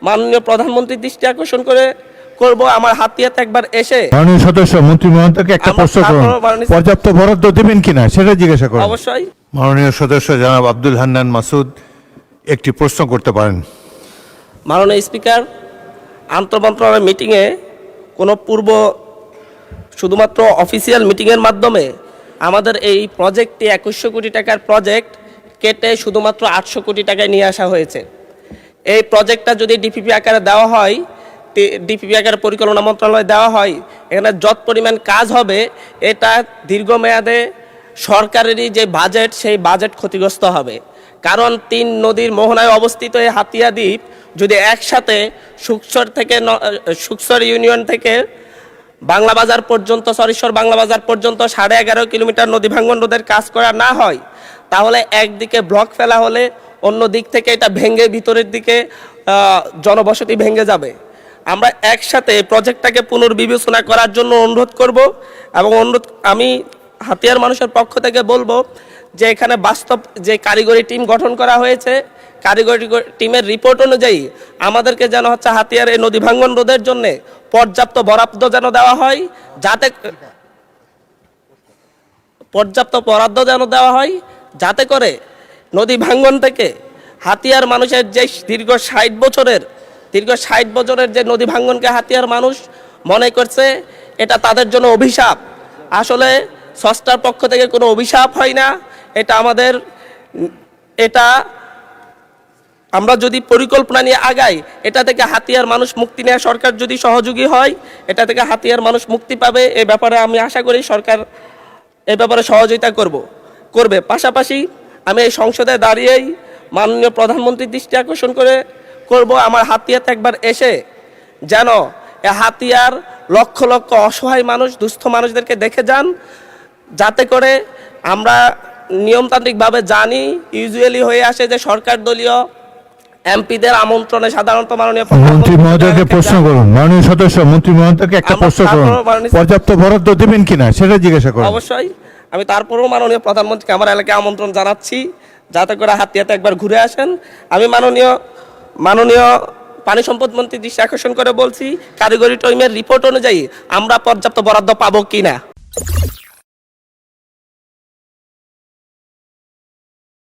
মাননীয় প্রধানমন্ত্রীর দৃষ্টি আকর্ষণ করব আমার হাতিয়াতে একবার এসে। মাননীয় সদস্য মন্ত্রী মহোদয়কে একটা প্রশ্ন করুন, পর্যাপ্ত বরাদ্দ দেবেন কিনা সেটা জিজ্ঞাসা করুন। অবশ্যই। মাননীয় সদস্য জনাব আব্দুল হান্নান মাসুদ একটি প্রশ্ন করতে পারেন। মাননীয় স্পিকার, আন্তঃমন্ত্রণালয় মিটিংয়ে কোনো শুধুমাত্র অফিসিয়াল মিটিংয়ের মাধ্যমে আমাদের এই প্রজেক্টটি 2100 কোটি টাকার প্রজেক্ট কেটে শুধুমাত্র 800 কোটি টাকায় নিয়ে আসা হয়েছে। এই প্রজেক্টটা যদি ডিপিপি আকারে দেওয়া হয়, ডিপিপি আকারে পরিকল্পনা মন্ত্রণালয়ে দেওয়া হয়, এখানে যত পরিমাণ কাজ হবে এটা দীর্ঘমেয়াদে সরকারেরই যে বাজেট সেই বাজেট ক্ষতিগ্রস্ত হবে। কারণ 3 নদীর মোহনায় অবস্থিত এই হাতিয়া দ্বীপ যদি একসাথে সুকসর ইউনিয়ন থেকে বাংলা বাজার পর্যন্ত সরিশ্বর বাংলা বাজার পর্যন্ত 11.5 কিলোমিটার নদী ভাঙ্গন রোধের কাজ করা না হয়, তাহলে একদিকে ব্লক ফেলা হলে অন্য দিক থেকে এটা ভেঙে ভিতরের দিকে জনবসতি ভেঙে যাবে। আমরা একসাথে প্রজেক্টটাকে পুনর্বিবেচনা করার জন্য অনুরোধ করব এবং আমি হাতিয়ার মানুষের পক্ষ থেকে বলবো যে এখানে বাস্তব যে কারিগরি টিম গঠন করা হয়েছে, কারিগরি টিমের রিপোর্ট অনুযায়ী আমাদেরকে যেন হাতিয়ার এই নদী ভাঙ্গন রোধের জন্য পর্যাপ্ত বরাদ্দ যেন দেওয়া হয়, যাতে করে নদী ভাঙ্গন থেকে হাতিয়ার মানুষের যে দীর্ঘ 60 বছরের যে নদী ভাঙ্গনকে হাতিয়ার মানুষ মনে করছে এটা তাদের জন্য অভিশাপ। আসলে স্রষ্টার পক্ষ থেকে কোনো অভিশাপ হয় না, এটা আমরা যদি পরিকল্পনা নিয়ে আগাই, এটা থেকে হাতিয়ার মানুষ মুক্তি নেওয়া, সরকার যদি সহযোগী হয় এটা থেকে হাতিয়ার মানুষ মুক্তি পাবে। এ ব্যাপারে আমি আশা করি সরকার এ ব্যাপারে সহযোগিতা করবে। পাশাপাশি আমি এই সংসদে দাঁড়িয়েই মাননীয় প্রধানমন্ত্রীর দৃষ্টি আকর্ষণ করব আমার হাতিয়াতে একবার এসে যেন এ হাতিয়ার লক্ষ লক্ষ অসহায় মানুষ, দুস্থ মানুষদেরকে দেখে যান, যাতে করে আমরা নিয়মতান্ত্রিকভাবে জানি ইউজুয়ালি হয়ে আসে যে সরকার দলীয় এমপিদের আমন্ত্রণে সাধারণত মাননীয় মন্ত্রী মহোদয়কে প্রশ্ন করুন। মাননীয় সদস্য মন্ত্রী মহোদয়কে একটা প্রশ্ন করুন, পর্যাপ্ত বরাদ্দ দেবেন কিনা সেটা জিজ্ঞাসা করুন। অবশ্যই। আমি তারপরেও মাননীয় প্রধানমন্ত্রীকে আমার এলাকায় আমন্ত্রণ জানাচ্ছি যাতে করে হাতিয়াতে একবার ঘুরে আসেন। আমি মাননীয় পানি সম্পদ মন্ত্রীর দৃষ্টি আকর্ষণ করে বলছি, কারিগরি টিমের রিপোর্ট অনুযায়ী আমরা পর্যাপ্ত বরাদ্দ পাবো কিনা।